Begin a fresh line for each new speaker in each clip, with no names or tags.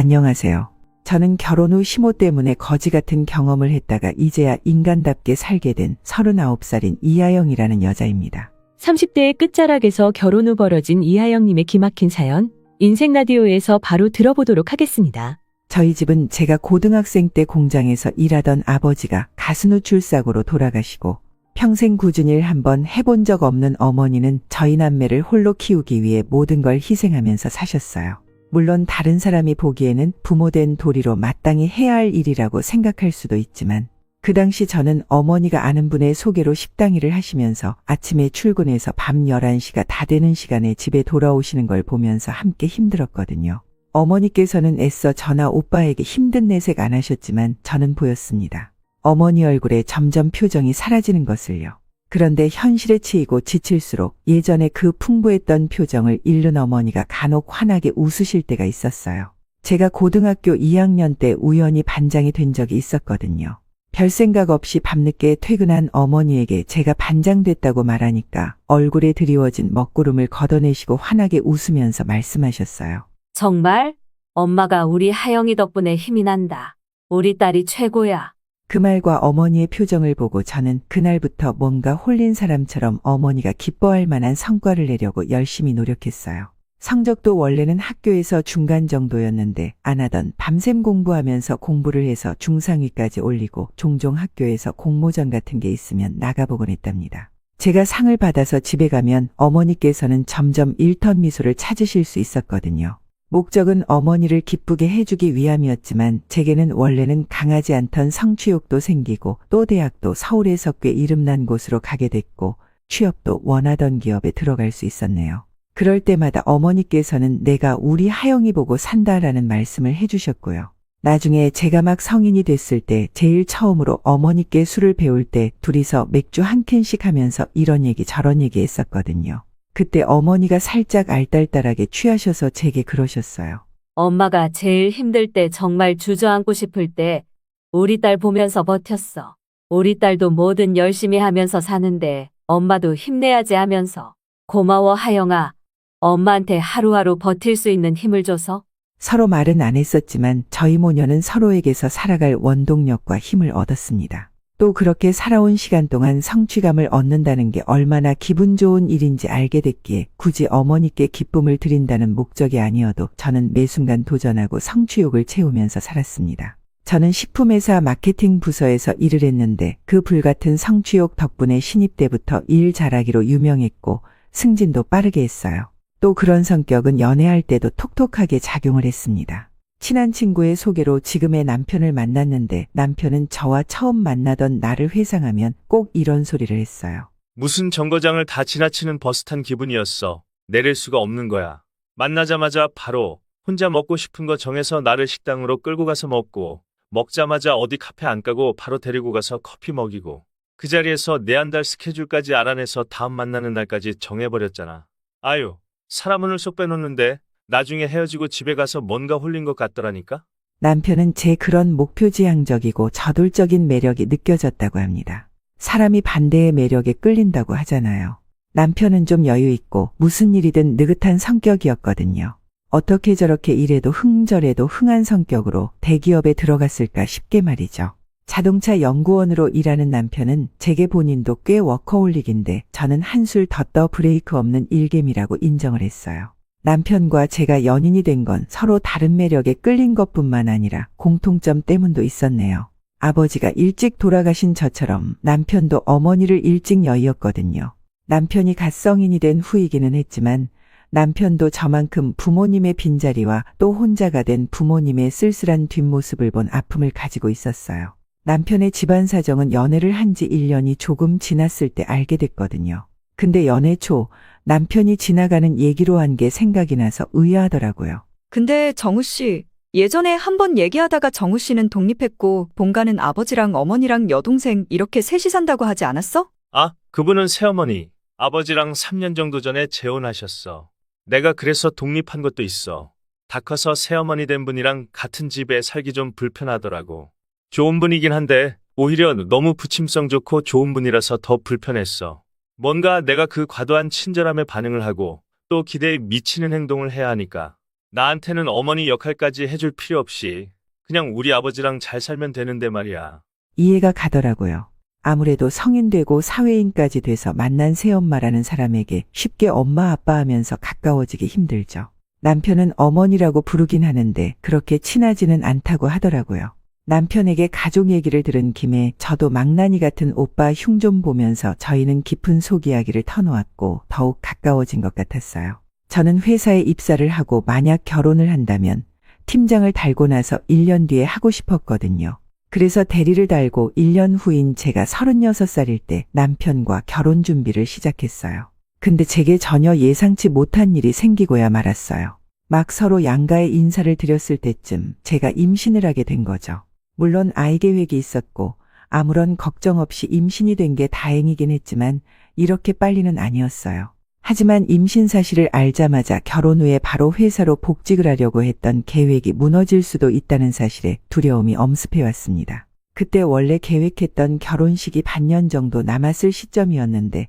안녕하세요. 저는 결혼 후 시모 때문에 거지 같은 경험을 했다가 이제야 인간답게 살게 된 39살인 이하영이라는 여자입니다.
30대의 끝자락에서 결혼 후 벌어진 이하영님의 기막힌 사연, 인생 라디오에서 바로 들어보도록 하겠습니다.
저희 집은 제가 고등학생 때 공장에서 일하던 아버지가 가스누출 사고로 돌아가시고 평생 굳은 일 한번 해본 적 없는 어머니는 저희 남매를 홀로 키우기 위해 모든 걸 희생하면서 사셨어요. 물론 다른 사람이 보기에는 부모된 도리로 마땅히 해야 할 일이라고 생각할 수도 있지만 그 당시 저는 어머니가 아는 분의 소개로 식당 일을 하시면서 아침에 출근해서 밤 11시가 다 되는 시간에 집에 돌아오시는 걸 보면서 함께 힘들었거든요. 어머니께서는 애써 저나 오빠에게 힘든 내색 안 하셨지만 저는 보였습니다. 어머니 얼굴에 점점 표정이 사라지는 것을요. 그런데 현실에 치이고 지칠수록 예전에 그 풍부했던 표정을 잃는 어머니가 간혹 환하게 웃으실 때가 있었어요. 제가 고등학교 2학년 때 우연히 반장이 된 적이 있었거든요. 별 생각 없이 밤늦게 퇴근한 어머니에게 제가 반장 됐다고 말하니까 얼굴에 드리워진 먹구름을 걷어내시고 환하게 웃으면서 말씀하셨어요.
정말? 엄마가 우리 하영이 덕분에 힘이 난다. 우리 딸이 최고야.
그 말과 어머니의 표정을 보고 저는 그날부터 뭔가 홀린 사람처럼 어머니가 기뻐할 만한 성과를 내려고 열심히 노력했어요. 성적도 원래는 학교에서 중간 정도였는데 안 하던 밤샘 공부하면서 공부를 해서 중상위까지 올리고 종종 학교에서 공모전 같은 게 있으면 나가보곤 했답니다. 제가 상을 받아서 집에 가면 어머니께서는 점점 일턴 미소를 찾으실 수 있었거든요. 목적은 어머니를 기쁘게 해주기 위함이었지만 제게는 원래는 강하지 않던 성취욕도 생기고 또 대학도 서울에서 꽤 이름난 곳으로 가게 됐고 취업도 원하던 기업에 들어갈 수 있었네요. 그럴 때마다 어머니께서는 내가 우리 하영이 보고 산다라는 말씀을 해주셨고요. 나중에 제가 막 성인이 됐을 때 제일 처음으로 어머니께 술을 배울 때 둘이서 맥주 한 캔씩 하면서 이런 얘기 저런 얘기 했었거든요. 그때 어머니가 살짝 알딸딸하게 취하셔서 제게 그러셨어요.
엄마가 제일 힘들 때 정말 주저앉고 싶을 때 우리 딸 보면서 버텼어. 우리 딸도 뭐든 열심히 하면서 사는데 엄마도 힘내야지 하면서. 고마워 하영아. 엄마한테 하루하루 버틸 수 있는 힘을 줘서.
서로 말은 안 했었지만 저희 모녀는 서로에게서 살아갈 원동력과 힘을 얻었습니다. 또 그렇게 살아온 시간 동안 성취감을 얻는다는 게 얼마나 기분 좋은 일인지 알게 됐기에 굳이 어머니께 기쁨을 드린다는 목적이 아니어도 저는 매 순간 도전하고 성취욕을 채우면서 살았습니다. 저는 식품회사 마케팅 부서에서 일을 했는데 그 불같은 성취욕 덕분에 신입 때부터 일 잘하기로 유명했고 승진도 빠르게 했어요. 또 그런 성격은 연애할 때도 톡톡하게 작용을 했습니다. 친한 친구의 소개로 지금의 남편을 만났는데 남편은 저와 처음 만나던 나를 회상하면 꼭 이런 소리를 했어요.
무슨 정거장을 다 지나치는 버스 탄 기분이었어. 내릴 수가 없는 거야. 만나자마자 바로 혼자 먹고 싶은 거 정해서 나를 식당으로 끌고 가서 먹고 먹자마자 어디 카페 안 가고 바로 데리고 가서 커피 먹이고 그 자리에서 내한달 스케줄까지 알아내서 다음 만나는 날까지 정해버렸잖아. 아유, 사람은 쏙 빼놓는데 나중에 헤어지고 집에 가서 뭔가 홀린 것 같더라니까?
남편은 제 그런 목표지향적이고 저돌적인 매력이 느껴졌다고 합니다. 사람이 반대의 매력에 끌린다고 하잖아요. 남편은 좀 여유 있고 무슨 일이든 느긋한 성격이었거든요. 어떻게 저렇게 이래도 흥저래도 흥한 성격으로 대기업에 들어갔을까 싶게 말이죠. 자동차 연구원으로 일하는 남편은 제게 본인도 꽤 워커홀릭인데 저는 한술 더 떠 브레이크 없는 일개미라고 인정을 했어요. 남편과 제가 연인이 된 건 서로 다른 매력에 끌린 것뿐만 아니라 공통점 때문도 있었네요. 아버지가 일찍 돌아가신 저처럼 남편도 어머니를 일찍 여의었거든요. 남편이 갓 성인이 된 후이기는 했지만 남편도 저만큼 부모님의 빈자리와 또 혼자가 된 부모님의 쓸쓸한 뒷모습을 본 아픔을 가지고 있었어요. 남편의 집안 사정은 연애를 한 지 1년이 조금 지났을 때 알게 됐거든요. 근데 연애 초 남편이 지나가는 얘기로 한 게 생각이 나서 의아하더라고요.
근데 정우 씨, 예전에 한번 얘기하다가 정우 씨는 독립했고 본가는 아버지랑 어머니랑 여동생 이렇게 셋이 산다고 하지 않았어?
아, 그분은 새어머니. 아버지랑 3년 정도 전에 재혼하셨어. 내가 그래서 독립한 것도 있어. 다 커서 새어머니 된 분이랑 같은 집에 살기 좀 불편하더라고. 좋은 분이긴 한데 오히려 너무 부침성 좋고 좋은 분이라서 더 불편했어. 뭔가 내가 그 과도한 친절함에 반응을 하고 또 기대에 미치는 행동을 해야 하니까. 나한테는 어머니 역할까지 해줄 필요 없이 그냥 우리 아버지랑 잘 살면 되는데 말이야.
이해가 가더라고요. 아무래도 성인 되고 사회인까지 돼서 만난 새엄마라는 사람에게 쉽게 엄마 아빠 하면서 가까워지기 힘들죠. 남편은 어머니라고 부르긴 하는데 그렇게 친하지는 않다고 하더라고요. 남편에게 가족 얘기를 들은 김에 저도 망나니 같은 오빠 흉 좀 보면서 저희는 깊은 속 이야기를 터놓았고 더욱 가까워진 것 같았어요. 저는 회사에 입사를 하고 만약 결혼을 한다면 팀장을 달고 나서 1년 뒤에 하고 싶었거든요. 그래서 대리를 달고 1년 후인 제가 36살일 때 남편과 결혼 준비를 시작했어요. 근데 제게 전혀 예상치 못한 일이 생기고야 말았어요. 막 서로 양가의 인사를 드렸을 때쯤 제가 임신을 하게 된 거죠. 물론 아이 계획이 있었고 아무런 걱정 없이 임신이 된 게 다행이긴 했지만 이렇게 빨리는 아니었어요. 하지만 임신 사실을 알자마자 결혼 후에 바로 회사로 복직을 하려고 했던 계획이 무너질 수도 있다는 사실에 두려움이 엄습해 왔습니다. 그때 원래 계획했던 결혼식이 반년 정도 남았을 시점이었는데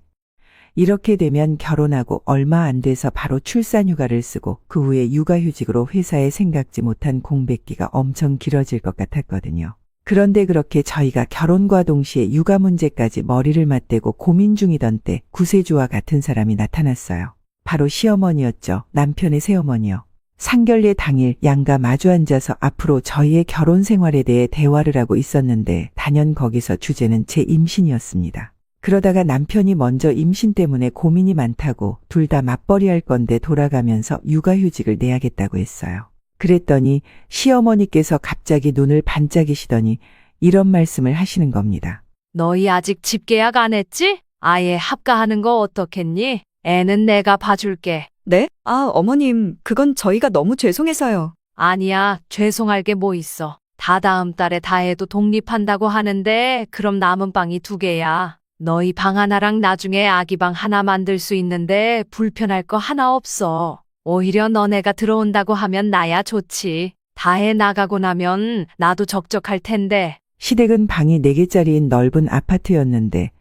이렇게 되면 결혼하고 얼마 안 돼서 바로 출산휴가를 쓰고 그 후에 육아휴직으로 회사에 생각지 못한 공백기가 엄청 길어질 것 같았거든요. 그런데 그렇게 저희가 결혼과 동시에 육아 문제까지 머리를 맞대고 고민 중이던 때 구세주와 같은 사람이 나타났어요. 바로 시어머니였죠. 남편의 새어머니요. 상견례 당일 양가 마주 앉아서 앞으로 저희의 결혼 생활에 대해 대화를 하고 있었는데 단연 거기서 주제는 제 임신이었습니다. 그러다가 남편이 먼저 임신 때문에 고민이 많다고 둘 다 맞벌이할 건데 돌아가면서 육아휴직을 내야겠다고 했어요. 그랬더니 시어머니께서 갑자기 눈을 반짝이시더니 이런 말씀을 하시는 겁니다.
너희 아직 집 계약 안 했지? 아예 합가하는 거 어떻겠니? 애는 내가 봐줄게.
네? 아, 어머님, 그건 저희가 너무 죄송해서요.
아니야, 죄송할 게 뭐 있어. 다 다음 달에 다 해도 독립한다고 하는데 그럼 남은 방이 2개야. 너희 방 하나랑 나중에 아기 방 하나 만들 수 있는데 불편할 거 하나 없어. 오히려 너네가 들어온다고 하면 나야 좋지. 다 해 나가고 나면 나도 적적할 텐데.
시댁은 방이 4개짜리인 넓은 아파트였는데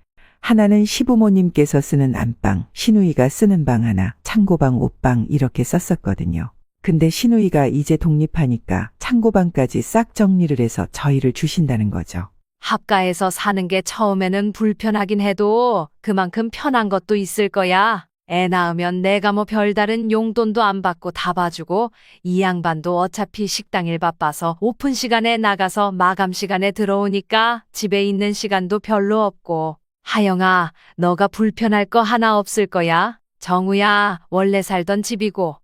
하나는 시부모님께서 쓰는 안방, 시누이가 쓰는 방 하나, 창고방, 옷방 이렇게 썼었거든요. 근데 시누이가 이제 독립하니까 창고방까지 싹 정리를 해서 저희를 주신다는 거죠.
합가해서 사는 게 처음에는 불편하긴 해도 그만큼 편한 것도 있을 거야. 애 낳으면 내가 뭐 별다른 용돈도 안 받고 다 봐주고 이 양반도 어차피 식당일 바빠서 오픈 시간에 나가서 마감 시간에 들어오니까 집에 있는 시간도 별로 없고. 하영아, 너가 불편할 거 하나 없을 거야. 정우야, 원래 살던 집이고.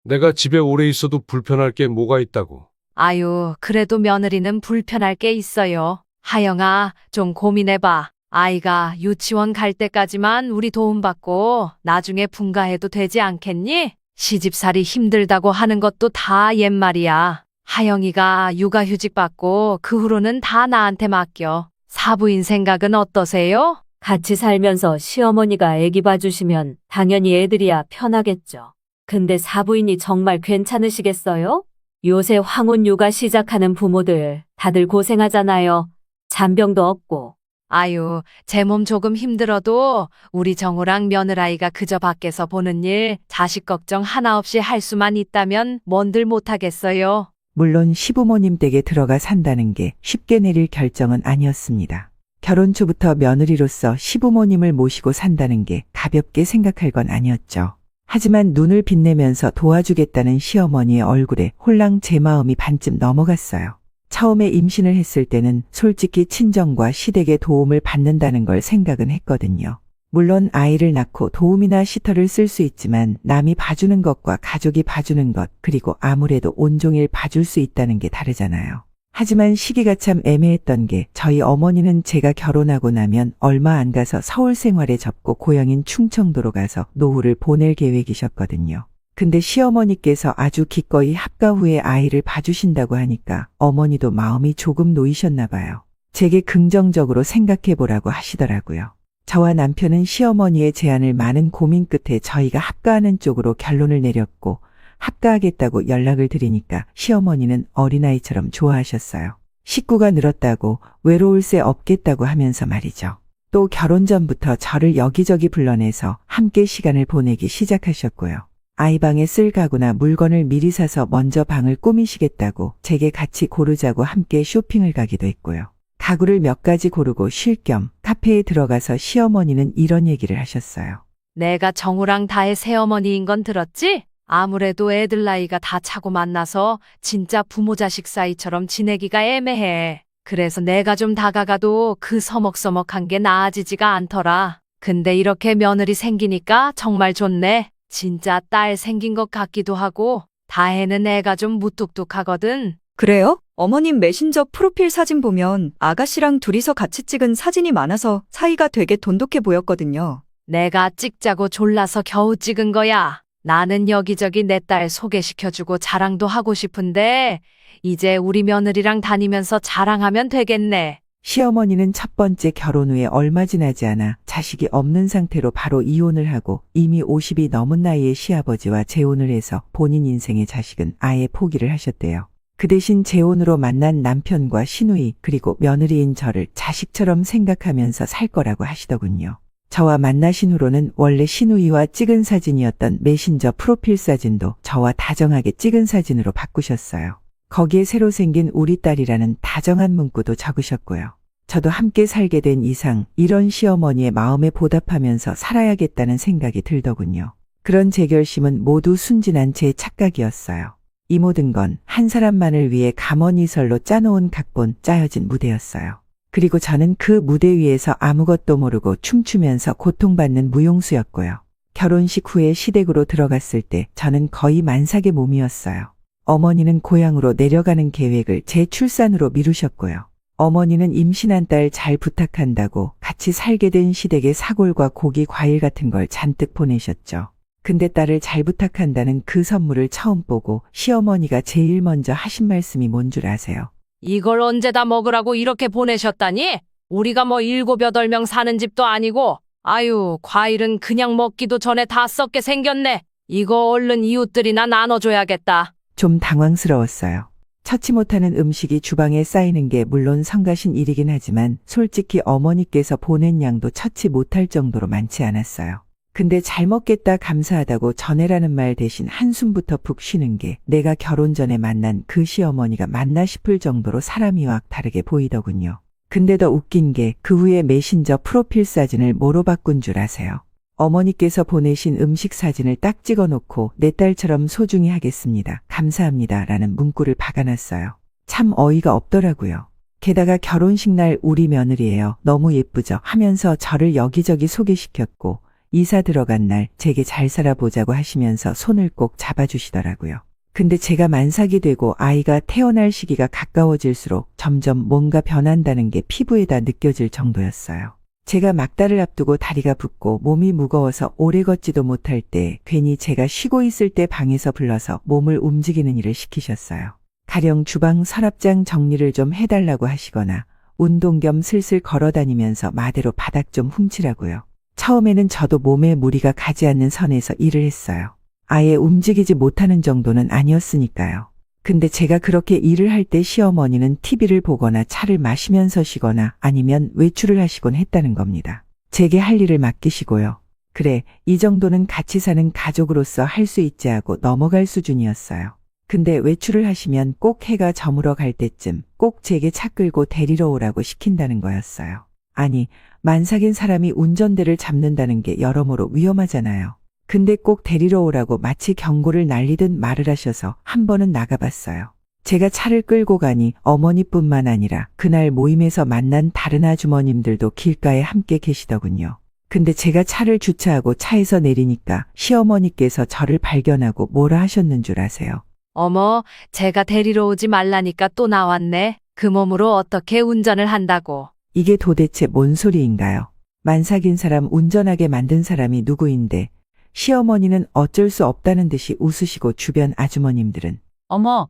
내가 집에 오래 있어도 불편할 게 뭐가 있다고.
아유, 그래도 며느리는 불편할 게 있어요. 하영아, 좀 고민해봐. 아이가 유치원 갈 때까지만 우리 도움받고 나중에 분가해도 되지 않겠니? 시집살이 힘들다고 하는 것도 다 옛말이야. 하영이가 육아휴직 받고 그 후로는 다 나한테 맡겨. 사부인 생각은 어떠세요? 같이 살면서 시어머니가 애기 봐주시면 당연히 애들이야 편하겠죠. 근데 사부인이 정말 괜찮으시겠어요? 요새 황혼 육아 시작하는 부모들 다들 고생하잖아요. 잔병도 없고. 아유, 제 몸 조금 힘들어도 우리 정우랑 며느라이가 그저 밖에서 보는 일, 자식 걱정 하나 없이 할 수만 있다면 뭔들 못하겠어요.
물론 시부모님 댁에 들어가 산다는 게 쉽게 내릴 결정은 아니었습니다. 결혼 초부터 며느리로서 시부모님을 모시고 산다는 게 가볍게 생각할 건 아니었죠. 하지만 눈을 빛내면서 도와주겠다는 시어머니의 얼굴에 홀랑 제 마음이 반쯤 넘어갔어요. 처음에 임신을 했을 때는 솔직히 친정과 시댁의 도움을 받는다는 걸 생각은 했거든요. 물론 아이를 낳고 도움이나 시터를 쓸 수 있지만 남이 봐주는 것과 가족이 봐주는 것, 그리고 아무래도 온종일 봐줄 수 있다는 게 다르잖아요. 하지만 시기가 참 애매했던 게 저희 어머니는 제가 결혼하고 나면 얼마 안 가서 서울 생활에 접고 고향인 충청도로 가서 노후를 보낼 계획이셨거든요. 근데 시어머니께서 아주 기꺼이 합가 후에 아이를 봐주신다고 하니까 어머니도 마음이 조금 놓이셨나 봐요. 제게 긍정적으로 생각해보라고 하시더라고요. 저와 남편은 시어머니의 제안을 많은 고민 끝에 저희가 합가하는 쪽으로 결론을 내렸고 합가하겠다고 연락을 드리니까 시어머니는 어린아이처럼 좋아하셨어요. 식구가 늘었다고 외로울 새 없겠다고 하면서 말이죠. 또 결혼 전부터 저를 여기저기 불러내서 함께 시간을 보내기 시작하셨고요. 아이 방에 쓸 가구나 물건을 미리 사서 먼저 방을 꾸미시겠다고 제게 같이 고르자고 함께 쇼핑을 가기도 했고요. 가구를 몇 가지 고르고 쉴 겸 카페에 들어가서 시어머니는 이런 얘기를 하셨어요.
내가 정우랑 다의 새어머니인 건 들었지? 아무래도 애들 나이가 다 차고 만나서 진짜 부모 자식 사이처럼 지내기가 애매해. 그래서 내가 좀 다가가도 그 서먹서먹한 게 나아지지가 않더라. 근데 이렇게 며느리 생기니까 정말 좋네. 진짜 딸 생긴 것 같기도 하고 다혜는 애가 좀 무뚝뚝하거든.
그래요? 어머님 메신저 프로필 사진 보면 아가씨랑 둘이서 같이 찍은 사진이 많아서 사이가 되게 돈독해 보였거든요.
내가 찍자고 졸라서 겨우 찍은 거야. 나는 여기저기 내 딸 소개시켜주고 자랑도 하고 싶은데 이제 우리 며느리랑 다니면서 자랑하면 되겠네.
시어머니는 첫 번째 결혼 후에 얼마 지나지 않아 자식이 없는 상태로 바로 이혼을 하고 이미 50이 넘은 나이에 시아버지와 재혼을 해서 본인 인생의 자식은 아예 포기를 하셨대요. 그 대신 재혼으로 만난 남편과 시누이 그리고 며느리인 저를 자식처럼 생각하면서 살 거라고 하시더군요. 저와 만나신 후로는 원래 시누이와 찍은 사진이었던 메신저 프로필 사진도 저와 다정하게 찍은 사진으로 바꾸셨어요. 거기에 새로 생긴 우리 딸이라는 다정한 문구도 적으셨고요. 저도 함께 살게 된 이상 이런 시어머니의 마음에 보답하면서 살아야겠다는 생각이 들더군요. 그런 제 결심은 모두 순진한 제 착각이었어요. 이 모든 건 한 사람만을 위해 감언이설로 짜놓은 각본 짜여진 무대였어요. 그리고 저는 그 무대 위에서 아무것도 모르고 춤추면서 고통받는 무용수였고요. 결혼식 후에 시댁으로 들어갔을 때 저는 거의 만삭의 몸이었어요. 어머니는 고향으로 내려가는 계획을 제 출산으로 미루셨고요. 어머니는 임신한 딸 잘 부탁한다고 같이 살게 된 시댁에 사골과 고기, 과일 같은 걸 잔뜩 보내셨죠. 근데 딸을 잘 부탁한다는 그 선물을 처음 보고 시어머니가 제일 먼저 하신 말씀이 뭔 줄 아세요?
이걸 언제 다 먹으라고 이렇게 보내셨다니? 우리가 뭐 7, 8명 사는 집도 아니고 아유 과일은 그냥 먹기도 전에 다 썩게 생겼네. 이거 얼른 이웃들이나 나눠줘야겠다.
좀 당황스러웠어요. 처치 못하는 음식이 주방에 쌓이는 게 물론 성가신 일이긴 하지만 솔직히 어머니께서 보낸 양도 처치 못할 정도로 많지 않았어요. 근데 잘 먹겠다 감사하다고 전해라는 말 대신 한숨부터 푹 쉬는 게 내가 결혼 전에 만난 그 시어머니가 맞나 싶을 정도로 사람이 확 다르게 보이더군요. 근데 더 웃긴 게 그 후에 메신저 프로필 사진을 뭐로 바꾼 줄 아세요? 어머니께서 보내신 음식 사진을 딱 찍어놓고 내 딸처럼 소중히 하겠습니다. 감사합니다. 라는 문구를 박아놨어요. 참 어이가 없더라고요. 게다가 결혼식 날 우리 며느리예요. 너무 예쁘죠? 하면서 저를 여기저기 소개시켰고 이사 들어간 날 제게 잘 살아보자고 하시면서 손을 꼭 잡아주시더라고요. 근데 제가 만삭이 되고 아이가 태어날 시기가 가까워질수록 점점 뭔가 변한다는 게 피부에다 느껴질 정도였어요. 제가 막달을 앞두고 다리가 붓고 몸이 무거워서 오래 걷지도 못할 때 괜히 제가 쉬고 있을 때 방에서 불러서 몸을 움직이는 일을 시키셨어요. 가령 주방 서랍장 정리를 좀 해달라고 하시거나 운동 겸 슬슬 걸어다니면서 마대로 바닥 좀 훔치라고요. 처음에는 저도 몸에 무리가 가지 않는 선에서 일을 했어요. 아예 움직이지 못하는 정도는 아니었으니까요. 근데 제가 그렇게 일을 할 때 시어머니는 TV를 보거나 차를 마시면서 쉬거나 아니면 외출을 하시곤 했다는 겁니다. 제게 할 일을 맡기시고요. 그래, 이 정도는 같이 사는 가족으로서 할 수 있지 하고 넘어갈 수준이었어요. 근데 외출을 하시면 꼭 해가 저물어 갈 때쯤 꼭 제게 차 끌고 데리러 오라고 시킨다는 거였어요. 아니, 만삭인 사람이 운전대를 잡는다는 게 여러모로 위험하잖아요. 근데 꼭 데리러 오라고 마치 경고를 날리듯 말을 하셔서 한 번은 나가봤어요. 제가 차를 끌고 가니 어머니뿐만 아니라 그날 모임에서 만난 다른 아주머님들도 길가에 함께 계시더군요. 근데 제가 차를 주차하고 차에서 내리니까 시어머니께서 저를 발견하고 뭐라 하셨는 줄 아세요?
어머, 제가 데리러 오지 말라니까 또 나왔네. 그 몸으로 어떻게 운전을 한다고.
이게 도대체 뭔 소리인가요? 만삭인 사람 운전하게 만든 사람이 누구인데 시어머니는 어쩔 수 없다는 듯이 웃으시고 주변 아주머님들은
어머,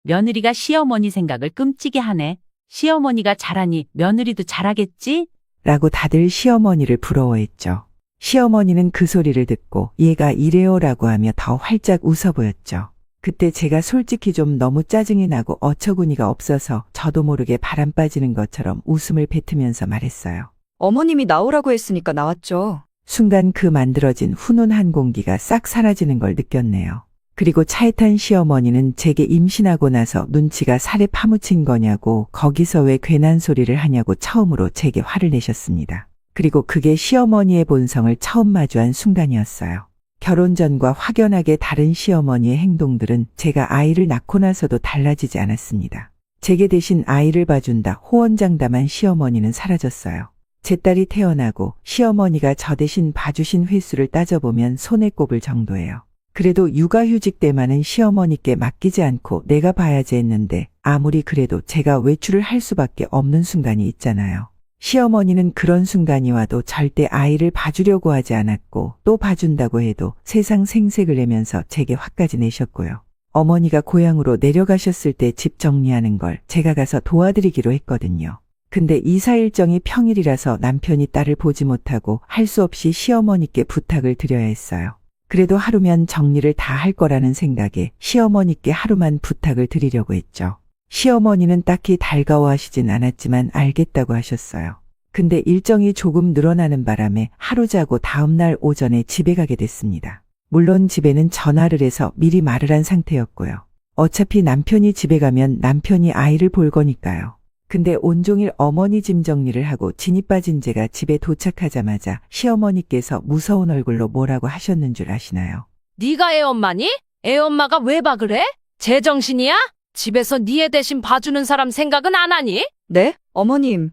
며느리가 시어머니 생각을 끔찍이 하네. 시어머니가 잘하니 며느리도 잘하겠지?
라고 다들 시어머니를 부러워했죠. 시어머니는 그 소리를 듣고 얘가 이래요라고 하며 더 활짝 웃어 보였죠. 그때 제가 솔직히 좀 너무 짜증이 나고 어처구니가 없어서 저도 모르게 바람 빠지는 것처럼 웃음을 뱉으면서 말했어요.
어머님이 나오라고 했으니까 나왔죠.
순간 그 만들어진 훈훈한 공기가 싹 사라지는 걸 느꼈네요. 그리고 차에 탄 시어머니는 제게 임신하고 나서 눈치가 살에 파묻힌 거냐고 거기서 왜 괜한 소리를 하냐고 처음으로 제게 화를 내셨습니다. 그리고 그게 시어머니의 본성을 처음 마주한 순간이었어요. 결혼 전과 확연하게 다른 시어머니의 행동들은 제가 아이를 낳고 나서도 달라지지 않았습니다. 제게 대신 아이를 봐준다 호언장담한 시어머니는 사라졌어요. 제 딸이 태어나고 시어머니가 저 대신 봐주신 횟수를 따져보면 손에 꼽을 정도예요. 그래도 육아휴직 때만은 시어머니께 맡기지 않고 내가 봐야지 했는데 아무리 그래도 제가 외출을 할 수밖에 없는 순간이 있잖아요. 시어머니는 그런 순간이 와도 절대 아이를 봐주려고 하지 않았고 또 봐준다고 해도 세상 생색을 내면서 제게 화까지 내셨고요. 어머니가 고향으로 내려가셨을 때 집 정리하는 걸 제가 가서 도와드리기로 했거든요. 근데 이사 일정이 평일이라서 남편이 딸을 보지 못하고 할 수 없이 시어머니께 부탁을 드려야 했어요. 그래도 하루면 정리를 다 할 거라는 생각에 시어머니께 하루만 부탁을 드리려고 했죠. 시어머니는 딱히 달가워하시진 않았지만 알겠다고 하셨어요. 근데 일정이 조금 늘어나는 바람에 하루 자고 다음날 오전에 집에 가게 됐습니다. 물론 집에는 전화를 해서 미리 말을 한 상태였고요. 어차피 남편이 집에 가면 남편이 아이를 볼 거니까요. 근데 온종일 어머니 짐 정리를 하고 진이 빠진 제가 집에 도착하자마자 시어머니께서 무서운 얼굴로 뭐라고 하셨는 줄 아시나요?
네가 애엄마니? 애엄마가 왜 봐 그래? 제정신이야? 집에서 네 애 대신 봐주는 사람 생각은 안 하니?
네? 어머님,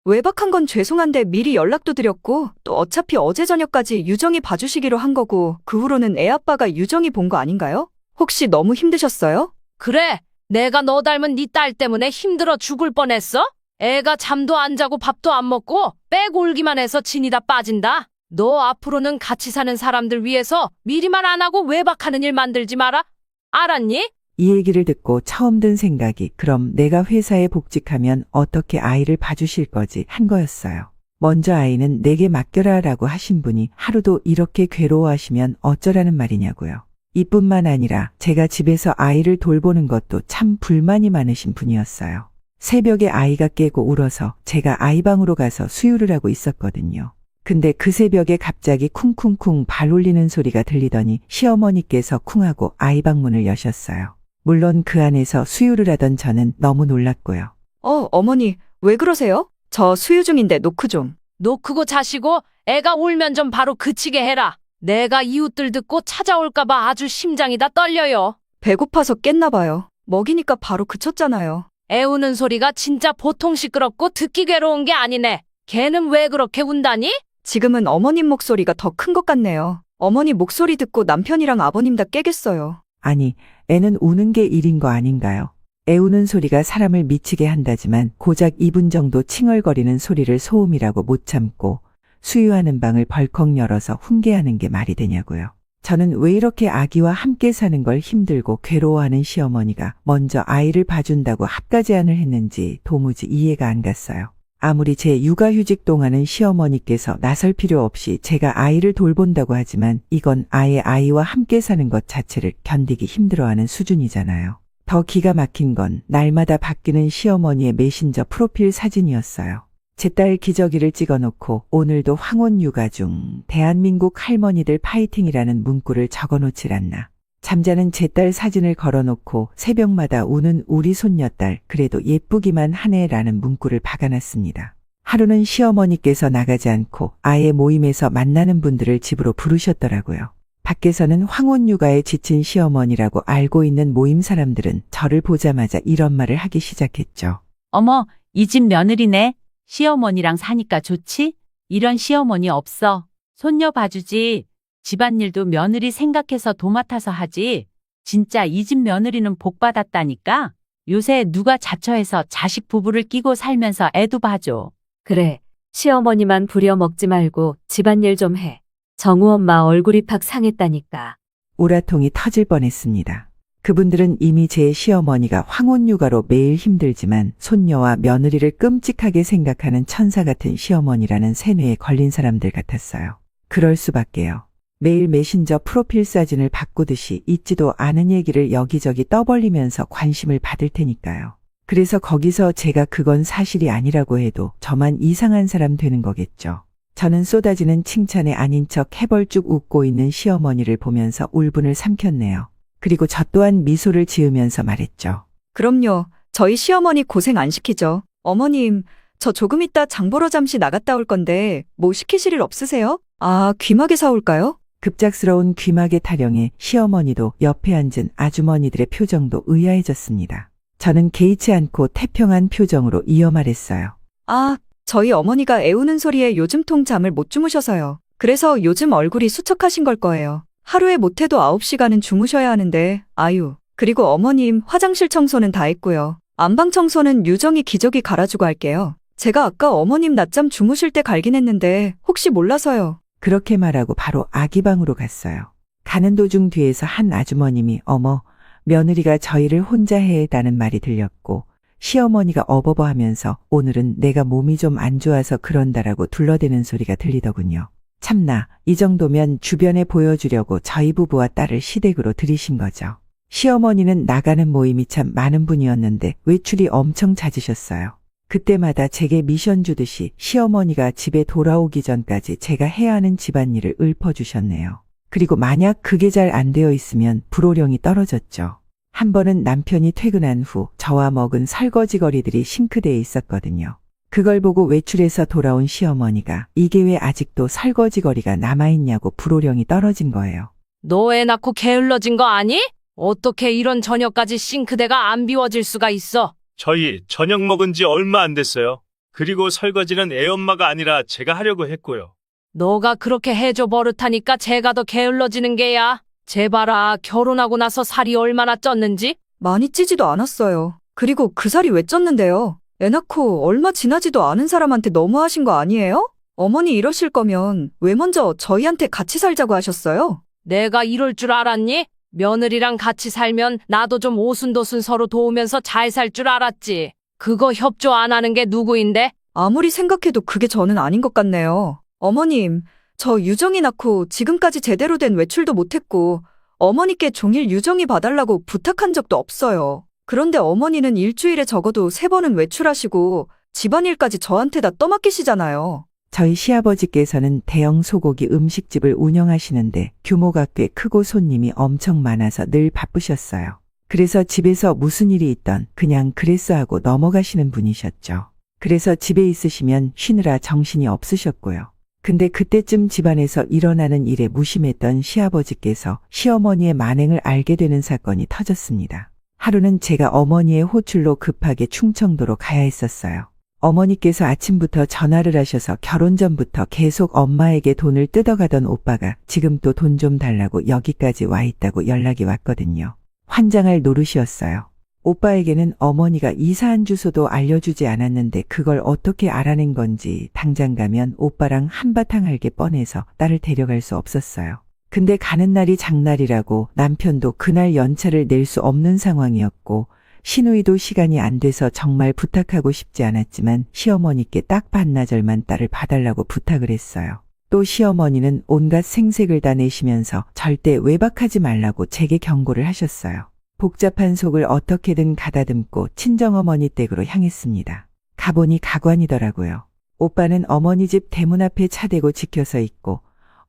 외박한 건 죄송한데 미리 연락도 드렸고 또 어차피 어제 저녁까지 유정이 봐주시기로 한 거고 그 후로는 애 아빠가 유정이 본 거 아닌가요? 혹시 너무 힘드셨어요?
그래, 내가 너 닮은 네 딸 때문에 힘들어 죽을 뻔했어? 애가 잠도 안 자고 밥도 안 먹고 빼고 울기만 해서 진이 다 빠진다. 너 앞으로는 같이 사는 사람들 위해서 미리만 안 하고 외박하는 일 만들지 마라. 알았니?
이 얘기를 듣고 처음 든 생각이 그럼 내가 회사에 복직하면 어떻게 아이를 봐주실 거지 한 거였어요. 먼저 아이는 내게 맡겨라 라고 하신 분이 하루도 이렇게 괴로워하시면 어쩌라는 말이냐고요. 이뿐만 아니라 제가 집에서 아이를 돌보는 것도 참 불만이 많으신 분이었어요. 새벽에 아이가 깨고 울어서 제가 아이방으로 가서 수유를 하고 있었거든요. 근데 그 새벽에 갑자기 쿵쿵쿵 발 울리는 소리가 들리더니 시어머니께서 쿵하고 아이방 문을 여셨어요. 물론 그 안에서 수유를 하던 저는 너무 놀랐고요.
어머니, 왜 그러세요? 저 수유 중인데 노크 좀.
너 크고 자시고 애가 울면 좀 바로 그치게 해라. 내가 이웃들 듣고 찾아올까봐 아주 심장이 다 떨려요.
배고파서 깼나 봐요. 먹이니까 바로 그쳤잖아요.
애 우는 소리가 진짜 보통 시끄럽고 듣기 괴로운 게 아니네. 걔는 왜 그렇게 운다니?
지금은 어머님 목소리가 더 큰 것 같네요. 어머니 목소리 듣고 남편이랑 아버님 다 깨겠어요.
아니, 애는 우는 게 일인 거 아닌가요? 애 우는 소리가 사람을 미치게 한다지만 고작 2분 정도 칭얼거리는 소리를 소음이라고 못 참고 수유하는 방을 벌컥 열어서 훈계하는 게 말이 되냐고요. 저는 왜 이렇게 아기와 함께 사는 걸 힘들고 괴로워하는 시어머니가 먼저 아이를 봐준다고 합가 제안을 했는지 도무지 이해가 안 갔어요. 아무리 제 육아휴직 동안은 시어머니께서 나설 필요 없이 제가 아이를 돌본다고 하지만 이건 아예 아이와 함께 사는 것 자체를 견디기 힘들어하는 수준이잖아요. 더 기가 막힌 건 날마다 바뀌는 시어머니의 메신저 프로필 사진이었어요. 제 딸 기저귀를 찍어놓고 오늘도 황혼 육아 중 대한민국 할머니들 파이팅이라는 문구를 적어놓질 않나. 잠자는 제 딸 사진을 걸어놓고 새벽마다 우는 우리 손녀딸 그래도 예쁘기만 하네라는 문구를 박아놨습니다. 하루는 시어머니께서 나가지 않고 아예 모임에서 만나는 분들을 집으로 부르셨더라고요. 밖에서는 황혼 육아에 지친 시어머니라고 알고 있는 모임 사람들은 저를 보자마자 이런 말을 하기 시작했죠.
어머, 이 집 며느리네. 시어머니랑 사니까 좋지? 이런 시어머니 없어. 손녀 봐주지. 집안일도 며느리 생각해서 도맡아서 하지. 진짜 이 집 며느리는 복 받았다니까. 요새 누가 자처해서 자식 부부를 끼고 살면서 애도 봐줘.
그래, 시어머니만 부려먹지 말고 집안일 좀 해. 정우 엄마 얼굴이 팍 상했다니까.
우라통이 터질 뻔했습니다. 그분들은 이미 제 시어머니가 황혼 육아로 매일 힘들지만 손녀와 며느리를 끔찍하게 생각하는 천사 같은 시어머니라는 세뇌에 걸린 사람들 같았어요. 그럴 수밖에요. 매일 메신저 프로필 사진을 바꾸듯이 있지도 않은 얘기를 여기저기 떠벌리면서 관심을 받을 테니까요. 그래서 거기서 제가 그건 사실이 아니라고 해도 저만 이상한 사람 되는 거겠죠. 저는 쏟아지는 칭찬에 아닌 척 해벌쭉 웃고 있는 시어머니를 보면서 울분을 삼켰네요. 그리고 저 또한 미소를 지으면서 말했죠.
그럼요. 저희 시어머니 고생 안 시키죠. 어머님, 저 조금 이따 장 보러 잠시 나갔다 올 건데 뭐 시키실 일 없으세요? 아, 귀마개 사올까요?
급작스러운 귀마개 타령에 시어머니도 옆에 앉은 아주머니들의 표정도 의아해졌습니다. 저는 개의치 않고 태평한 표정으로 이어 말했어요.
아, 저희 어머니가 애우는 소리에 요즘 통 잠을 못 주무셔서요. 그래서 요즘 얼굴이 수척하신 걸 거예요. 하루에 못해도 9시간은 주무셔야 하는데, 아유. 그리고 어머님 화장실 청소는 다 했고요. 안방 청소는 유정이 기저귀 갈아주고 할게요. 제가 아까 어머님 낮잠 주무실 때 갈긴 했는데 혹시 몰라서요.
그렇게 말하고 바로 아기 방으로 갔어요. 가는 도중 뒤에서 한 아주머님이 어머, 며느리가 저희를 혼자 해다는 말이 들렸고 시어머니가 어버버 하면서 오늘은 내가 몸이 좀 안 좋아서 그런다라고 둘러대는 소리가 들리더군요. 참나, 이 정도면 주변에 보여주려고 저희 부부와 딸을 시댁으로 들이신 거죠. 시어머니는 나가는 모임이 참 많은 분이었는데 외출이 엄청 잦으셨어요. 그때마다 제게 미션 주듯이 시어머니가 집에 돌아오기 전까지 제가 해야 하는 집안일을 읊어주셨네요. 그리고 만약 그게 잘 안 되어 있으면 불호령이 떨어졌죠. 한 번은 남편이 퇴근한 후 저와 먹은 설거지거리들이 싱크대에 있었거든요. 그걸 보고 외출해서 돌아온 시어머니가 이게 왜 아직도 설거지거리가 남아있냐고 불호령이 떨어진 거예요.
너 애 낳고 게을러진 거 아니? 어떻게 이런 저녁까지 싱크대가 안 비워질 수가 있어?
저희 저녁 먹은 지 얼마 안 됐어요. 그리고 설거지는 애엄마가 아니라 제가 하려고 했고요.
너가 그렇게 해줘 버릇하니까 제가 더 게을러지는 게야. 제발아, 결혼하고 나서 살이 얼마나 쪘는지?
많이 찌지도 않았어요. 그리고 그 살이 왜 쪘는데요? 애 낳고 얼마 지나지도 않은 사람한테 너무하신 거 아니에요? 어머니 이러실 거면 왜 먼저 저희한테 같이 살자고 하셨어요?
내가 이럴 줄 알았니? 며느리랑 같이 살면 나도 좀 오순도순 서로 도우면서 잘 살 줄 알았지. 그거 협조 안 하는 게 누구인데?
아무리 생각해도 그게 저는 아닌 것 같네요. 어머님, 저 유정이 낳고 지금까지 제대로 된 외출도 못했고 어머니께 종일 유정이 봐달라고 부탁한 적도 없어요. 그런데 어머니는 일주일에 적어도 3번은 외출하시고 집안일까지 저한테다 떠맡기시잖아요.
저희 시아버지께서는 대형 소고기 음식집을 운영하시는데 규모가 꽤 크고 손님이 엄청 많아서 늘 바쁘셨어요. 그래서 집에서 무슨 일이 있던 그냥 그랬어 하고 넘어가시는 분이셨죠. 그래서 집에 있으시면 쉬느라 정신이 없으셨고요. 근데 그때쯤 집안에서 일어나는 일에 무심했던 시아버지께서 시어머니의 만행을 알게 되는 사건이 터졌습니다. 하루는 제가 어머니의 호출로 급하게 충청도로 가야 했었어요. 어머니께서 아침부터 전화를 하셔서 결혼 전부터 계속 엄마에게 돈을 뜯어가던 오빠가 지금 또 돈 좀 달라고 여기까지 와 있다고 연락이 왔거든요. 환장할 노릇이었어요. 오빠에게는 어머니가 이사한 주소도 알려주지 않았는데 그걸 어떻게 알아낸 건지 당장 가면 오빠랑 한바탕 할 게 뻔해서 딸을 데려갈 수 없었어요. 근데 가는 날이 장날이라고 남편도 그날 연차를 낼 수 없는 상황이었고 시누이도 시간이 안 돼서 정말 부탁하고 싶지 않았지만 시어머니께 딱 반나절만 딸을 봐달라고 부탁을 했어요. 또 시어머니는 온갖 생색을 다 내시면서 절대 외박하지 말라고 제게 경고를 하셨어요. 복잡한 속을 어떻게든 가다듬고 친정어머니 댁으로 향했습니다. 가보니 가관이더라고요. 오빠는 어머니 집 대문 앞에 차 대고 지켜서 있고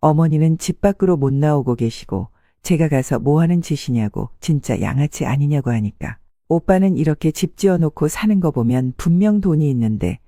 어머니는 집 밖으로 못 나오고 계시고 제가 가서 뭐 하는 짓이냐고 진짜 양아치 아니냐고 하니까 오빠는 이렇게 집 지어놓고 사는 거 보면 분명 돈이 있는데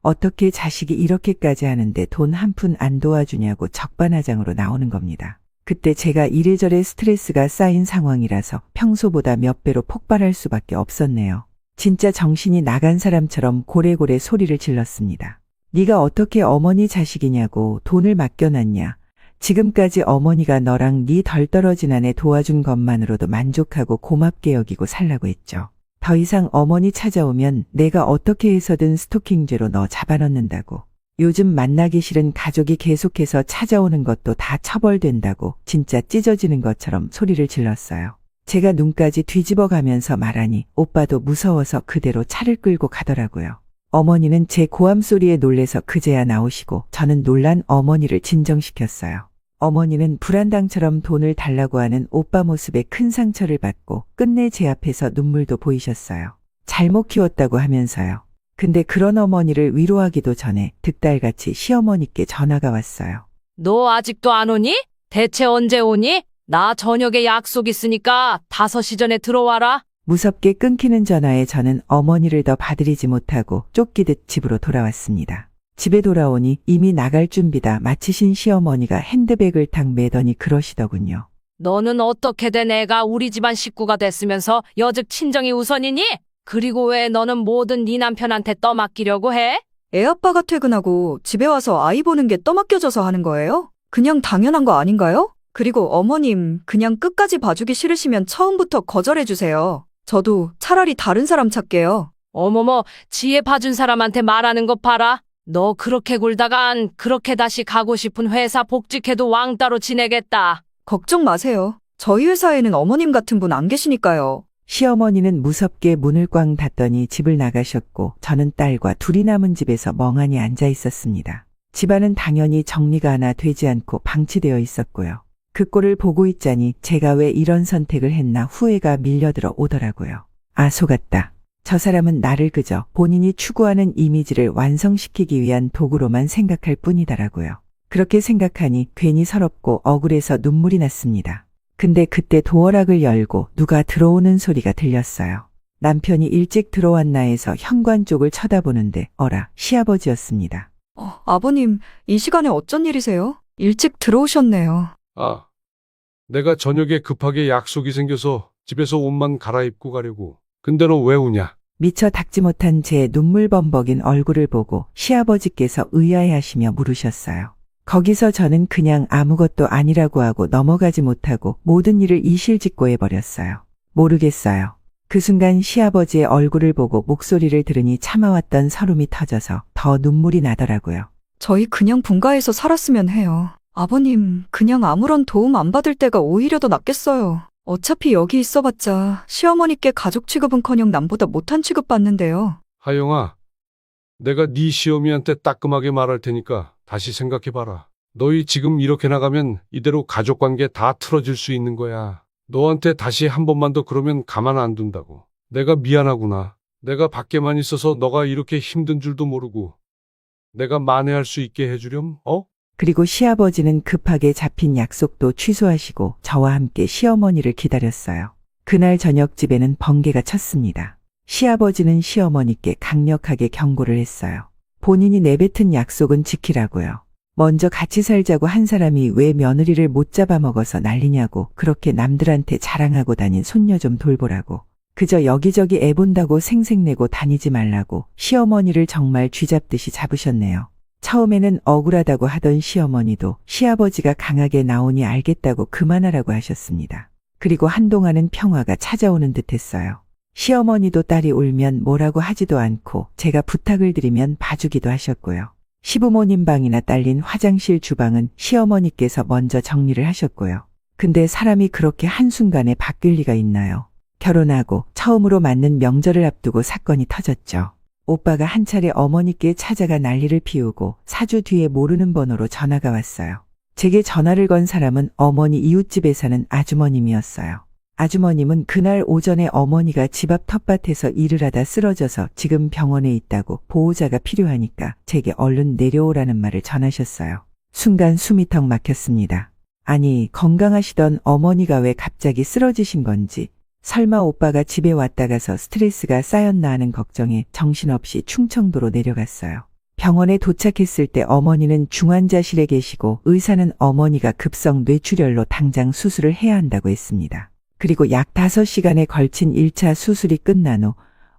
어떻게 자식이 이렇게까지 하는데 돈 한 푼 안 도와주냐고 적반하장으로 나오는 겁니다. 그때 제가 이래저래 스트레스가 쌓인 상황이라서 평소보다 몇 배로 폭발할 수밖에 없었네요. 진짜 정신이 나간 사람처럼 고래고래 소리를 질렀습니다. 네가 어떻게 어머니 자식이냐고 돈을 맡겨놨냐. 지금까지 어머니가 너랑 네 덜 떨어진 아내 도와준 것만으로도 만족하고 고맙게 여기고 살라고 했죠. 더 이상 어머니 찾아오면 내가 어떻게 해서든 스토킹죄로 너 잡아넣는다고. 요즘 만나기 싫은 가족이 계속해서 찾아오는 것도 다 처벌된다고 진짜 찢어지는 것처럼 소리를 질렀어요. 제가 눈까지 뒤집어 가면서 말하니 오빠도 무서워서 그대로 차를 끌고 가더라고요. 어머니는 제 고함 소리에 놀래서 그제야 나오시고 저는 놀란 어머니를 진정시켰어요. 어머니는 불안당처럼 돈을 달라고 하는 오빠 모습에 큰 상처를 받고 끝내 제 앞에서 눈물도 보이셨어요. 잘못 키웠다고 하면서요. 근데 그런 어머니를 위로하기도 전에 득달같이 시어머니께 전화가 왔어요.
너 아직도 안 오니? 대체 언제 오니? 나 저녁에 약속 있으니까 5시 전에 들어와라.
무섭게 끊기는 전화에 저는 어머니를 더 봐드리지 못하고 쫓기듯 집으로 돌아왔습니다. 집에 돌아오니 이미 나갈 준비다 마치신 시어머니가 핸드백을 탁 매더니 그러시더군요.
너는 어떻게 된 애가 우리 집안 식구가 됐으면서 여즉 친정이 우선이니? 그리고 왜 너는 뭐든 네 남편한테 떠맡기려고 해?
애아빠가 퇴근하고 집에 와서 아이 보는 게 떠맡겨져서 하는 거예요? 그냥 당연한 거 아닌가요? 그리고 어머님, 그냥 끝까지 봐주기 싫으시면 처음부터 거절해주세요. 저도 차라리 다른 사람 찾게요.
어머머, 지혜 봐준 사람한테 말하는 거 봐라. 너 그렇게 굴다간 그렇게 다시 가고 싶은 회사 복직해도 왕따로 지내겠다.
걱정 마세요. 저희 회사에는 어머님 같은 분 안 계시니까요.
시어머니는 무섭게 문을 꽝 닫더니 집을 나가셨고 저는 딸과 둘이 남은 집에서 멍하니 앉아 있었습니다. 집안은 당연히 정리가 하나 되지 않고 방치되어 있었고요. 그 꼴을 보고 있자니 제가 왜 이런 선택을 했나 후회가 밀려들어 오더라고요. 아, 속았다. 저 사람은 나를 그저 본인이 추구하는 이미지를 완성시키기 위한 도구로만 생각할 뿐이더라고요. 그렇게 생각하니 괜히 서럽고 억울해서 눈물이 났습니다. 근데 그때 도어락을 열고 누가 들어오는 소리가 들렸어요. 남편이 일찍 들어왔나 해서 현관 쪽을 쳐다보는데 어라, 시아버지였습니다.
아버님, 이 시간에 어쩐 일이세요? 일찍 들어오셨네요.
아, 내가 저녁에 급하게 약속이 생겨서 집에서 옷만 갈아입고 가려고. 근데 너 왜 우냐?
미처 닦지 못한 제 눈물 범벅인 얼굴을 보고 시아버지께서 의아해하시며 물으셨어요. 거기서 저는 그냥 아무것도 아니라고 하고 넘어가지 못하고 모든 일을 이실직고 해버렸어요. 모르겠어요. 그 순간 시아버지의 얼굴을 보고 목소리를 들으니 참아왔던 서름이 터져서 더 눈물이 나더라고요.
저희 그냥 분가해서 살았으면 해요. 아버님, 그냥 아무런 도움 안 받을 때가 오히려 더 낫겠어요. 어차피 여기 있어봤자 시어머니께 가족 취급은커녕 남보다 못한 취급 받는데요.
하영아, 내가 네 시어미한테 따끔하게 말할 테니까 다시 생각해봐라. 너희 지금 이렇게 나가면 이대로 가족관계 다 틀어질 수 있는 거야. 너한테 다시 한 번만 더 그러면 가만 안 둔다고. 내가 미안하구나. 내가 밖에만 있어서 너가 이렇게 힘든 줄도 모르고. 내가 만회할 수 있게 해주렴, 어?
그리고 시아버지는 급하게 잡힌 약속도 취소하시고 저와 함께 시어머니를 기다렸어요. 그날 저녁 집에는 번개가 쳤습니다. 시아버지는 시어머니께 강력하게 경고를 했어요. 본인이 내뱉은 약속은 지키라고요. 먼저 같이 살자고 한 사람이 왜 며느리를 못 잡아먹어서 난리냐고 그렇게 남들한테 자랑하고 다닌 손녀 좀 돌보라고. 그저 여기저기 애본다고 생색내고 다니지 말라고 시어머니를 정말 쥐잡듯이 잡으셨네요. 처음에는 억울하다고 하던 시어머니도 시아버지가 강하게 나오니 알겠다고 그만하라고 하셨습니다. 그리고 한동안은 평화가 찾아오는 듯했어요. 시어머니도 딸이 울면 뭐라고 하지도 않고 제가 부탁을 드리면 봐주기도 하셨고요. 시부모님 방이나 딸린 화장실 주방은 시어머니께서 먼저 정리를 하셨고요. 근데 사람이 그렇게 한순간에 바뀔 리가 있나요? 결혼하고 처음으로 맞는 명절을 앞두고 사건이 터졌죠. 오빠가 한 차례 어머니께 찾아가 난리를 피우고 4주 뒤에 모르는 번호로 전화가 왔어요. 제게 전화를 건 사람은 어머니 이웃집에 사는 아주머님이었어요. 아주머님은 그날 오전에 어머니가 집 앞 텃밭에서 일을 하다 쓰러져서 지금 병원에 있다고 보호자가 필요하니까 제게 얼른 내려오라는 말을 전하셨어요. 순간 숨이 턱 막혔습니다. 아니, 건강하시던 어머니가 왜 갑자기 쓰러지신 건지, 설마 오빠가 집에 왔다 가서 스트레스가 쌓였나 하는 걱정에 정신없이 충청도로 내려갔어요. 병원에 도착했을 때 어머니는 중환자실에 계시고 의사는 어머니가 급성 뇌출혈로 당장 수술을 해야 한다고 했습니다. 그리고 약 5시간에 걸친 1차 수술이 끝난 후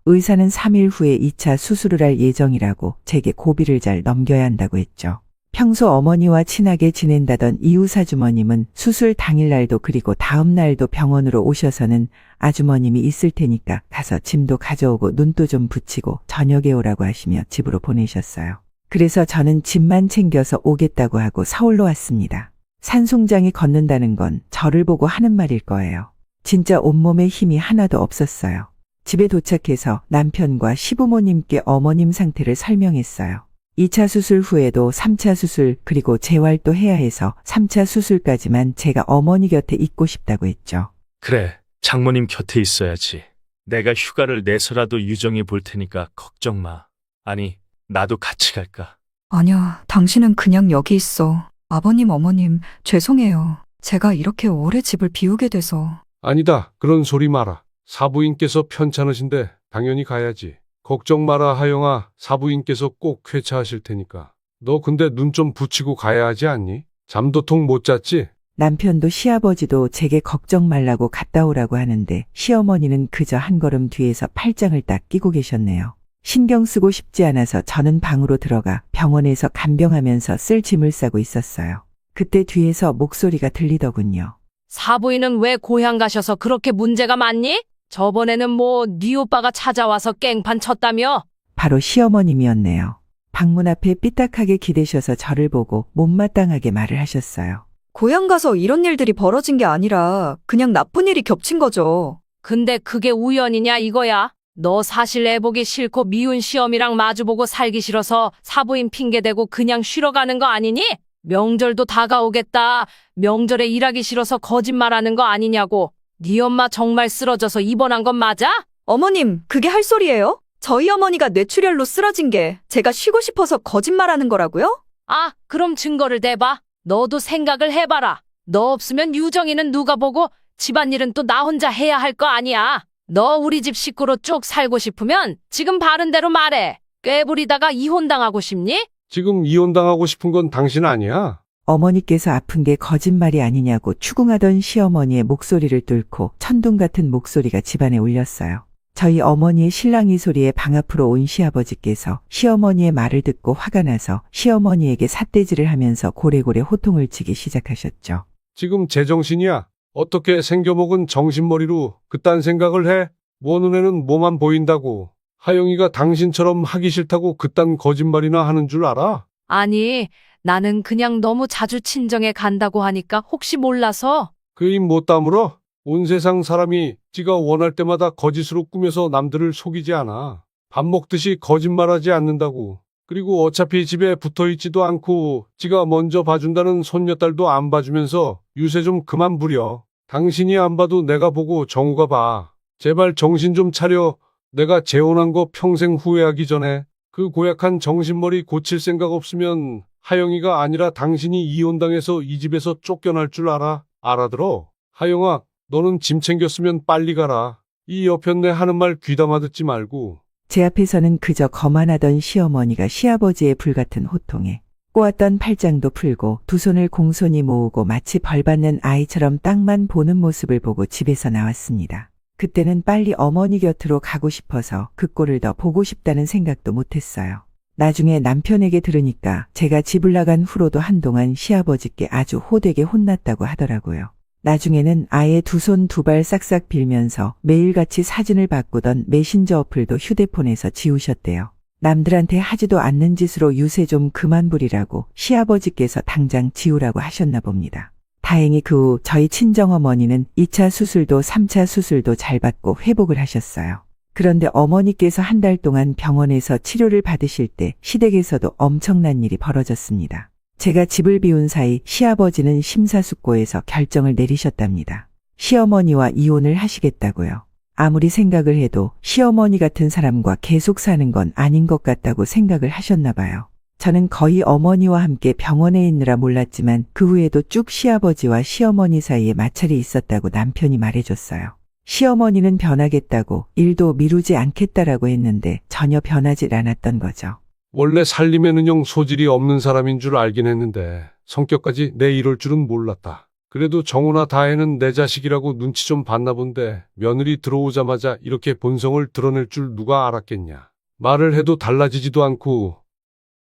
의사는 3일 후에 2차 수술을 할 예정이라고 제게 고비를 잘 넘겨야 한다고 했죠. 평소 어머니와 친하게 지낸다던 이웃 아주머님은 수술 당일날도 그리고 다음 날도 병원으로 오셔서는 아주머님이 있을 테니까 가서 짐도 가져오고 눈도 좀 붙이고 저녁에 오라고 하시며 집으로 보내셨어요. 그래서 저는 짐만 챙겨서 오겠다고 하고 서울로 왔습니다. 산송장이 걷는다는 건 저를 보고 하는 말일 거예요. 진짜 온몸에 힘이 하나도 없었어요. 집에 도착해서 남편과 시부모님께 어머님 상태를 설명했어요. 2차 수술 후에도 3차 수술 그리고 재활도 해야 해서 3차 수술까지만 제가 어머니 곁에 있고 싶다고 했죠.
그래, 장모님 곁에 있어야지. 내가 휴가를 내서라도 유정이 볼 테니까 걱정 마. 아니, 나도 같이 갈까?
아니야, 당신은 그냥 여기 있어. 아버님, 어머님, 죄송해요. 제가 이렇게 오래 집을 비우게 돼서.
아니다. 그런 소리 마라. 사부인께서 편찮으신데 당연히 가야지. 걱정 마라, 하영아. 사부인께서 꼭 쾌차하실 테니까. 너 근데 눈 좀 붙이고 가야 하지 않니? 잠도 통 못 잤지?
남편도 시아버지도 제게 걱정 말라고 갔다 오라고 하는데 시어머니는 그저 한 걸음 뒤에서 팔짱을 딱 끼고 계셨네요. 신경 쓰고 싶지 않아서 저는 방으로 들어가 병원에서 간병하면서 쓸 짐을 싸고 있었어요. 그때 뒤에서 목소리가 들리더군요.
사부인은 왜 고향 가셔서 그렇게 문제가 많니? 저번에는 뭐 네 오빠가 찾아와서 깽판 쳤다며?
바로 시어머님이었네요. 방문 앞에 삐딱하게 기대셔서 저를 보고 못마땅하게 말을 하셨어요.
고향 가서 이런 일들이 벌어진 게 아니라 그냥 나쁜 일이 겹친 거죠.
근데 그게 우연이냐 이거야? 너 사실 애 보기 싫고 미운 시어미랑 마주보고 살기 싫어서 사부인 핑계대고 그냥 쉬러 가는 거 아니니? 명절도 다가오겠다. 명절에 일하기 싫어서 거짓말하는 거 아니냐고. 네 엄마 정말 쓰러져서 입원한 건 맞아?
어머님, 그게 할 소리예요? 저희 어머니가 뇌출혈로 쓰러진 게 제가 쉬고 싶어서 거짓말하는 거라고요?
아, 그럼 증거를 대봐. 너도 생각을 해봐라. 너 없으면 유정이는 누가 보고 집안일은 또 나 혼자 해야 할 거 아니야. 너 우리 집 식구로 쭉 살고 싶으면 지금 바른 대로 말해. 꾀부리다가 이혼당하고 싶니?
지금 이혼당하고 싶은 건 당신 아니야?
어머니께서 아픈 게 거짓말이 아니냐고 추궁하던 시어머니의 목소리를 뚫고 천둥 같은 목소리가 집안에 울렸어요. 저희 어머니의 실랑이 소리에 방 앞으로 온 시아버지께서 시어머니의 말을 듣고 화가 나서 시어머니에게 삿대질을 하면서 고래고래 호통을 치기 시작하셨죠.
지금 제정신이야? 어떻게 생겨먹은 정신머리로 그딴 생각을 해? 뭐 눈에는 뭐만 보인다고. 하영이가 당신처럼 하기 싫다고 그딴 거짓말이나 하는 줄 알아?
아니, 나는 그냥 너무 자주 친정에 간다고 하니까 혹시 몰라서.
그 입 못 다물어? 온 세상 사람이 지가 원할 때마다 거짓으로 꾸며서 남들을 속이지 않아. 밥 먹듯이 거짓말하지 않는다고. 그리고 어차피 집에 붙어있지도 않고 지가 먼저 봐준다는 손녀딸도 안 봐주면서 유세 좀 그만 부려. 당신이 안 봐도 내가 보고 정우가 봐. 제발 정신 좀 차려. 내가 재혼한 거 평생 후회하기 전에. 그 고약한 정신머리 고칠 생각 없으면 하영이가 아니라 당신이 이혼당해서 이 집에서 쫓겨날 줄 알아. 알아들어? 하영아, 너는 짐 챙겼으면 빨리 가라. 이 여편네 하는 말 귀담아 듣지 말고.
제 앞에서는 그저 거만하던 시어머니가 시아버지의 불같은 호통에 꼬았던 팔짱도 풀고 두 손을 공손히 모으고 마치 벌받는 아이처럼 땅만 보는 모습을 보고 집에서 나왔습니다. 그때는 빨리 어머니 곁으로 가고 싶어서 그 꼴을 더 보고 싶다는 생각도 못했어요. 나중에 남편에게 들으니까 제가 집을 나간 후로도 한동안 시아버지께 아주 호되게 혼났다고 하더라고요. 나중에는 아예 두 손 두 발 싹싹 빌면서 매일같이 사진을 바꾸던 메신저 어플도 휴대폰에서 지우셨대요. 남들한테 하지도 않는 짓으로 유세 좀 그만 부리라고 시아버지께서 당장 지우라고 하셨나 봅니다. 다행히 그 후 저희 친정어머니는 2차 수술도 3차 수술도 잘 받고 회복을 하셨어요. 그런데 어머니께서 한 달 동안 병원에서 치료를 받으실 때 시댁에서도 엄청난 일이 벌어졌습니다. 제가 집을 비운 사이 시아버지는 심사숙고해서 결정을 내리셨답니다. 시어머니와 이혼을 하시겠다고요. 아무리 생각을 해도 시어머니 같은 사람과 계속 사는 건 아닌 것 같다고 생각을 하셨나 봐요. 저는 거의 어머니와 함께 병원에 있느라 몰랐지만 그 후에도 쭉 시아버지와 시어머니 사이에 마찰이 있었다고 남편이 말해줬어요. 시어머니는 변하겠다고 일도 미루지 않겠다라고 했는데 전혀 변하질 않았던 거죠.
원래 살림에는 영 소질이 없는 사람인 줄 알긴 했는데 성격까지 내 이럴 줄은 몰랐다. 그래도 정우나 다혜는 내 자식이라고 눈치 좀 봤나 본데 며느리 들어오자마자 이렇게 본성을 드러낼 줄 누가 알았겠냐. 말을 해도 달라지지도 않고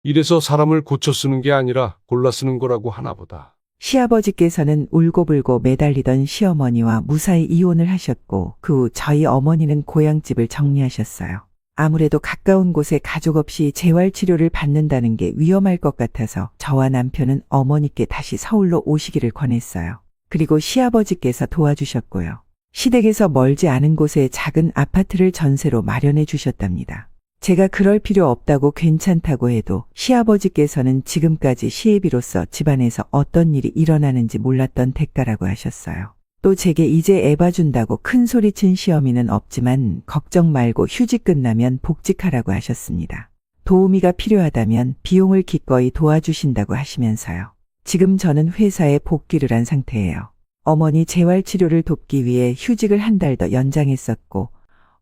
이래서 사람을 고쳐 쓰는 게 아니라 골라 쓰는 거라고 하나 보다.
시아버지께서는 울고불고 매달리던 시어머니와 무사히 이혼을 하셨고 그 후 저희 어머니는 고향집을 정리하셨어요. 아무래도 가까운 곳에 가족 없이 재활치료를 받는다는 게 위험할 것 같아서 저와 남편은 어머니께 다시 서울로 오시기를 권했어요. 그리고 시아버지께서 도와주셨고요. 시댁에서 멀지 않은 곳에 작은 아파트를 전세로 마련해 주셨답니다. 제가 그럴 필요 없다고 괜찮다고 해도 시아버지께서는 지금까지 시애비로서 집안에서 어떤 일이 일어나는지 몰랐던 대가라고 하셨어요. 또 제게 이제 애 봐준다고 큰 소리친 시어미는 없지만 걱정 말고 휴직 끝나면 복직하라고 하셨습니다. 도우미가 필요하다면 비용을 기꺼이 도와주신다고 하시면서요. 지금 저는 회사에 복귀를 한 상태예요. 어머니 재활치료를 돕기 위해 휴직을 한 달 더 연장했었고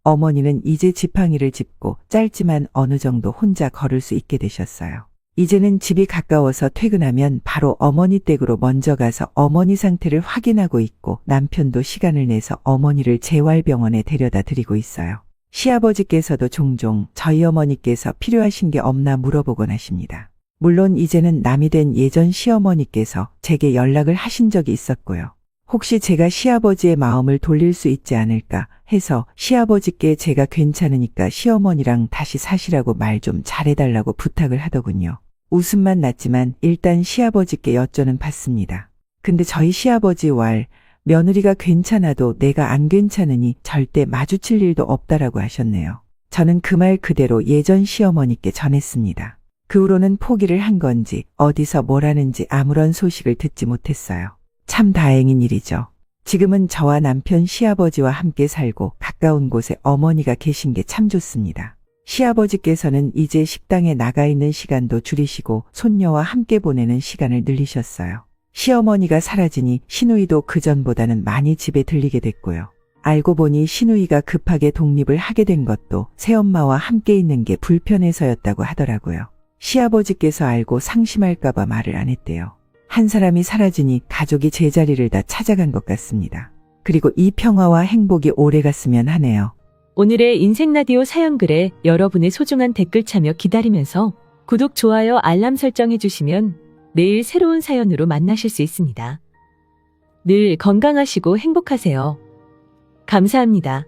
어머니는 이제 지팡이를 짚고 짧지만 어느 정도 혼자 걸을 수 있게 되셨어요. 이제는 집이 가까워서 퇴근하면 바로 어머니 댁으로 먼저 가서 어머니 상태를 확인하고 있고 남편도 시간을 내서 어머니를 재활병원에 데려다 드리고 있어요. 시아버지께서도 종종 저희 어머니께서 필요하신 게 없나 물어보곤 하십니다. 물론 이제는 남이 된 예전 시어머니께서 제게 연락을 하신 적이 있었고요. 혹시 제가 시아버지의 마음을 돌릴 수 있지 않을까 해서 시아버지께 제가 괜찮으니까 시어머니랑 다시 사시라고 말 좀 잘해달라고 부탁을 하더군요. 웃음만 났지만 일단 시아버지께 여쭤는 봤습니다. 근데 저희 시아버지 왈 며느리가 괜찮아도 내가 안 괜찮으니 절대 마주칠 일도 없다라고 하셨네요. 저는 그 말 그대로 예전 시어머니께 전했습니다. 그 후로는 포기를 한 건지 어디서 뭘 하는지 아무런 소식을 듣지 못했어요. 참 다행인 일이죠. 지금은 저와 남편 시아버지와 함께 살고 가까운 곳에 어머니가 계신 게 참 좋습니다. 시아버지께서는 이제 식당에 나가 있는 시간도 줄이시고 손녀와 함께 보내는 시간을 늘리셨어요. 시어머니가 사라지니 시누이도 그전보다는 많이 집에 들리게 됐고요. 알고 보니 시누이가 급하게 독립을 하게 된 것도 새엄마와 함께 있는 게 불편해서였다고 하더라고요. 시아버지께서 알고 상심할까봐 말을 안 했대요. 한 사람이 사라지니 가족이 제자리를 다 찾아간 것 같습니다. 그리고 이 평화와 행복이 오래갔으면 하네요.
오늘의 인생라디오 사연글에 여러분의 소중한 댓글 참여 기다리면서 구독, 좋아요, 알람 설정해 주시면 매일 새로운 사연으로 만나실 수 있습니다. 늘 건강하시고 행복하세요. 감사합니다.